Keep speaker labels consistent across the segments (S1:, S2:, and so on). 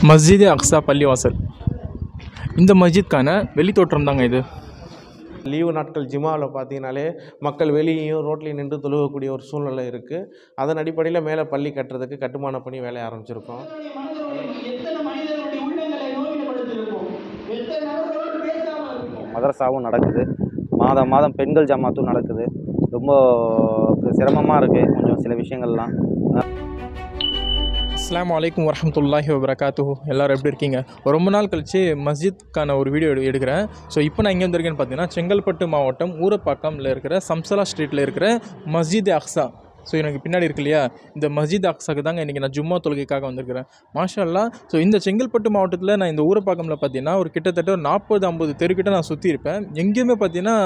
S1: மஸ்ஜித் அக்ஸா பள்ளிவாசல். இந்த மஸ்ஜித்கான வெளித்தோற்றம் தாங்க இது.
S2: லீவு நாட்கள் ஜிம்மாவில் பார்த்தீங்கனாலே மக்கள் வெளியேயும் ரோட்லேயும் நின்று தொழுகக்கூடிய ஒரு சூழ்நிலை இருக்குது. அதன் அடிப்படையில் மேலே பள்ளி கட்டுறதுக்கு கட்டுமான பணி வேலையை ஆரம்பிச்சிருக்கோம்.
S3: மதரசாவும் நடக்குது, மாதம் மாதம் பெண்கள் ஜமாத்தும் நடக்குது. ரொம்ப சிரமமாக இருக்குது கொஞ்சம் சில விஷயங்கள்லாம்.
S1: அஸ்ஸலாமு அலைக்கும் வரஹ்மத்துல்லாஹி வபரகாத்துஹு. எல்லோரும் எப்படி இருக்கீங்க? ரொம்ப நாள் கழித்து மஸ்ஜித்கான ஒரு வீடியோ எடுக்கிறேன். ஸோ இப்போ நான் எங்கே வந்திருக்கேன்னு பார்த்தீங்கன்னா, செங்கல்பட்டு மாவட்டம் ஊரப்பாக்கம்ல இருக்கிற சம்சலா ஸ்ட்ரீட்டில் இருக்கிற மஸ்ஜித் அக்ஸா. ஸோ எனக்கு பின்னாடி இருக்கு இல்லையா, இந்த மஸ்ஜித் அக்ஸாக்கு தாங்க இன்றைக்கி நான் ஜும்மா தொழுகைக்காக வந்திருக்கிறேன். மாஷா அல்லாஹ். ஸோ இந்த செங்கல்பட்டு மாவட்டத்தில் நான் இந்த ஊரப்பாக்கம்ல பார்த்தீங்கன்னா ஒரு கிட்டத்தட்ட ஒரு 40-50 தெருக்கிட்ட நான் சுற்றி இருப்பேன். எங்கேயுமே பார்த்தீங்கன்னா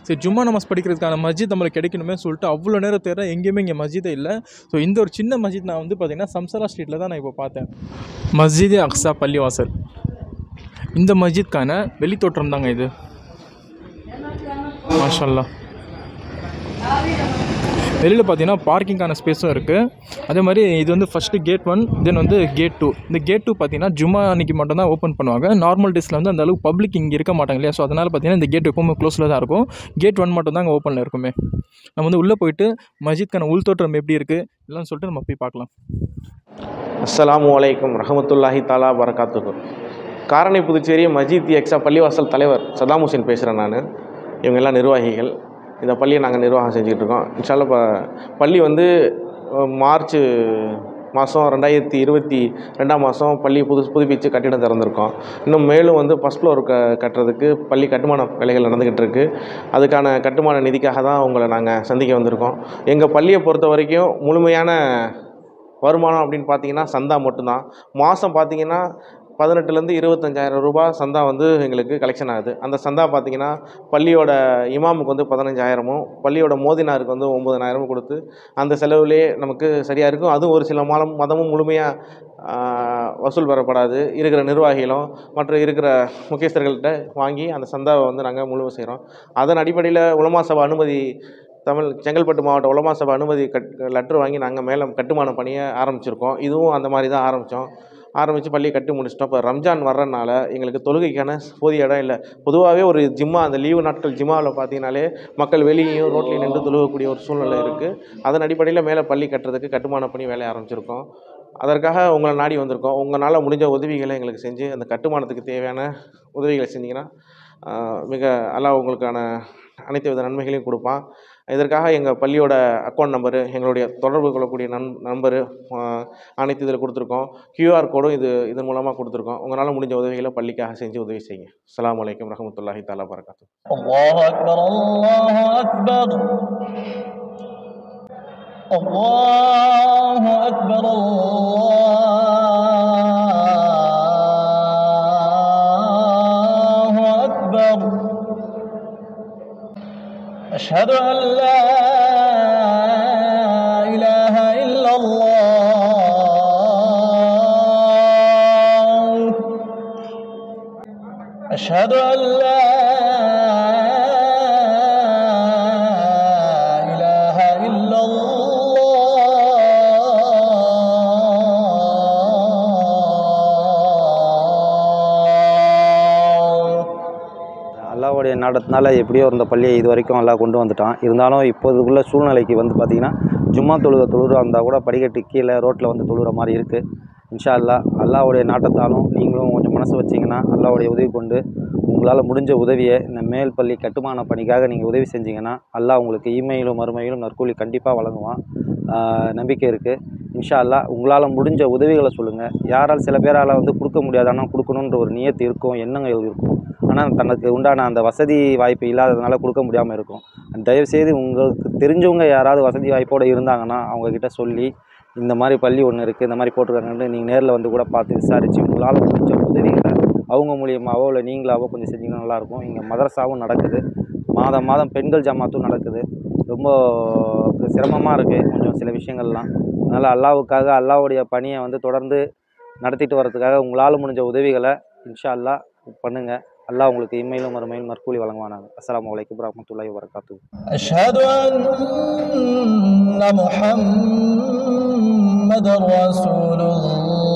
S1: சரி ஜும்மா நமாஸ் படிக்கிறதுக்கான மஸ்ஜித் நம்மளுக்கு கிடைக்கணுமே சொல்லிட்டு அவ்வளோ நேரம் தேடுறேன், எங்கேயுமே இங்கே மஸ்ஜிதே இல்லை. ஸோ இந்த ஒரு சின்ன மஸ்ஜித் நான் வந்து பார்த்தீங்கன்னா சம்சலா ஸ்ட்ரீட்டில் தான் நான் இப்போ பார்த்தேன். மஸ்ஜித் அக்ஸா பள்ளிவாசல். இந்த மஸ்ஜித்கான வெளித்தோற்றம் தாங்க இது. மாஷா அல்லாஹ். வெளியில் பார்த்தீங்கன்னா பார்க்கிங்கான ஸ்பேஸும் இருக்குது. அதே மாதிரி இது வந்து ஃபஸ்ட்டு கேட் 1, தென் வந்து கேட் 2. இந்த கேட் 2 பார்த்தீங்கன்னா ஜும்மா அன்றைக்கி மட்டும் தான் ஓப்பன் பண்ணுவாங்க. நார்மல் டேஸில் வந்து அந்தளவுக்கு பப்ளிக் இங்கே இருக்க மாட்டாங்க இல்லையா. ஸோ அதனால் பார்த்தீங்கன்னா இந்த கேட் எப்போவுமே க்ளோஸில் தான் இருக்கும். கேட் 1 மட்டும் தான் அங்கே ஓப்பனில் இருக்குமே. நம்ம வந்து உள்ளே போயிட்டு மஸ்ஜித்கான உள்தோற்றம் எப்படி இருக்குது இல்லைன்னு சொல்லிட்டு நம்ம போய் பார்க்கலாம்.
S2: அஸ்ஸலாமு அலைக்கும் ரஹமத்துல்லாஹி தாலா வரகாத்துஹு. காரணி புதுச்சேரி மஸ்ஜித் அக்ஸா பள்ளிவாசல் தலைவர் சதாம் ஹுசைன் பேசுகிறேன் நான். இவங்க எல்லாம் நிர்வாகிகள். இந்த பள்ளியை நாங்கள் நிர்வாகம் செஞ்சுக்கிட்டுருக்கோம். இன்ஷால்லா பள்ளி வந்து மார்ச் மாதம் 2022 பள்ளி புதுப்பித்து கட்டிடம் திறந்திருக்கோம். இன்னும் மேலும் வந்து ஃபஸ்ட் ஃப்ளோர் கட்டுறதுக்கு பள்ளி கட்டுமான வேலைகள் நடந்துக்கிட்டு இருக்குது. அதுக்கான கட்டுமான நிதிக்காக தான் உங்களை நாங்கள் சந்திக்க வந்திருக்கோம். எங்கள் பள்ளியை பொறுத்த வரைக்கும் முழுமையான வருமானம் அப்படின்னு பார்த்தீங்கன்னா சந்தா மட்டும்தான். மாதம் பார்த்தீங்கன்னா 18,000 to 25,000 ரூபாய் சந்தா வந்து எங்களுக்கு கலெக்ஷன் ஆகுது. அந்த சந்தா பார்த்திங்கன்னா பள்ளியோட இமாமுக்கு வந்து 15,000, பள்ளியோட மோதினாருக்கு வந்து 9,000 கொடுத்து அந்த செலவுலேயே நமக்கு சரியாக இருக்கும். அதுவும் ஒரு சில மதமும் முழுமையாக வசூல் பெறப்படாது. இருக்கிற நிர்வாகிகளும் மற்ற இருக்கிற முக்கியஸ்தர்கள்ட்ட வாங்கி அந்த சந்தாவை வந்து நாங்கள் முழுமை செய்கிறோம். அதன் அடிப்படையில் உலமா சபா அனுமதி செங்கல்பட்டு மாவட்ட உலமா சபா அனுமதி லெட்ரு வாங்கி நாங்கள் மேலே கட்டுமான பணியை ஆரம்பிச்சிருக்கோம். இதுவும் அந்த மாதிரி தான் ஆரம்பித்து பள்ளியை கட்டி முடிச்சிட்டோம். இப்போ ரம்ஜான் வர்றதுனால எங்களுக்கு தொழுகைக்கான போதிய இடம் இல்லை. பொதுவாகவே ஒரு ஜிம்மா அந்த லீவு நாட்கள் ஜிம்மாவில் பார்த்தீங்கனாலே மக்கள் வெளியேயும் ரோட்லேயும் நின்று தொழுகக்கூடிய ஒரு சூழ்நிலை இருக்குது. அதன் அடிப்படையில் மேலே பள்ளி கட்டுறதுக்கு கட்டுமான பணி வேலையை ஆரம்பிச்சிருக்கோம். அதற்காக உங்களை நாடி வந்திருக்கோம். உங்களால் முடிஞ்ச உதவிகளை எங்களுக்கு செஞ்சு அந்த கட்டுமானத்துக்கு தேவையான உதவிகளை செஞ்சிங்கன்னா மிக அல்லாஹ் உங்களுக்கான அனைத்து வித நன்மைகளையும் கொடுப்பான். இதற்காக எங்கள் பள்ளியோட அக்கௌண்ட் நம்பரு, எங்களுடைய தொடர்பு கொள்ளக்கூடிய நம்பரு அனைத்து இதில் கொடுத்துருக்கோம். QR கோடும் இதன் மூலமாக கொடுத்துருக்கோம். உங்களால் முடிஞ்ச உதவிகளை பள்ளிக்காக செஞ்சு உதவி செய்யுங்க. அஸ்ஸலாமு அலைக்கும் ரஹ்மத்துல்லாஹி தஆலா பரகாத்துஹு.
S4: அல்லாஹு அக்பர், அல்லாஹு அக்பர், அல்லாஹு அக்பர், அல்லாஹு அக்பர். أشهد أن لا إله إلا الله. أشهد أن لا إله إلا
S3: அல்லாஹ்வுடைய நாடத்தினால எப்படியோ இந்த பள்ளியை இது வரைக்கும் எல்லாம் கொண்டு வந்துட்டான். இருந்தாலும் இப்போதுக்குள்ள சூழ்நிலைக்கு வந்து பார்த்திங்கன்னா ஜும்மா தொழுகிறா இருந்தால் கூட படிக்கட்டு கீழே ரோட்டில் வந்து தொழுகிற மாதிரி இருக்குது. இன்ஷா அல்லாஹ்வுடைய நாட்டத்தாலும் நீங்களும் கொஞ்சம் மனசு வச்சிங்கன்னா அல்லாஹ்வுடைய உதவி கொண்டு உங்களால் முடிஞ்ச உதவியை இந்த மேல் பள்ளி கட்டுமான பணிக்காக நீங்கள் உதவி செஞ்சிங்கன்னா அல்லாஹ் உங்களுக்கு இமையிலும் மறுமையிலும் நற்கூலி கண்டிப்பாக வழங்குவான். நம்பிக்கை இருக்குது. இன்ஷா அல்லாஹ் உங்களால் முடிஞ்ச உதவிகளை சொல்லுங்கள். யாரால் சில பேரால் வந்து கொடுக்க முடியாது, ஆனால் கொடுக்கணுன்ற ஒரு நியத்து இருக்கும், எண்ணங்கள் இருக்கும். ஆனால் தனக்கு உண்டான அந்த வசதி வாய்ப்பு இல்லாததுனால கொடுக்க முடியாமல் இருக்கும். தயவுசெய்து உங்களுக்கு தெரிஞ்சவங்க யாராவது வசதி வாய்ப்போடு இருந்தாங்கன்னா அவங்கக்கிட்ட சொல்லி இந்த மாதிரி பள்ளி ஒன்று இருக்குது, இந்த மாதிரி போட்டிருக்காங்கன்னு நீங்கள் நேரில் வந்து கூட பார்த்து விசாரித்து உங்களால் முடிஞ்ச உதவிகளை அவங்க மூலியமாகவோ இல்லை நீங்களாவோ கொஞ்சம் செஞ்சிங்கன்னா நல்லாயிருக்கும். இங்கே மதரசாவும் நடக்குது, மாதம் மாதம் பெண்கள் ஜமாத்தும் நடக்குது. ரொம்ப சிரமமாக இருக்குது கொஞ்சம் சில விஷயங்கள்லாம். அதனால் அல்லாஹ்வுக்காக அல்லாஹ்வுடைய பணியை வந்து தொடர்ந்து நடத்திட்டு வர்றதுக்காக உங்களால் முடிஞ்ச உதவிகளை இன்ஷா அல்லாஹ் பண்ணுங்கள். அல்லாஹ் உங்களுக்கு இம்மையிலும் மறுமையிலும் நற்கூலி வழங்குவானாங்க. அஸ்ஸலாமு அலைக்கும் வரஹ்மத்துல்லாஹி வபரகாத்துஹு.
S4: أشهد أن محمد رسول الله.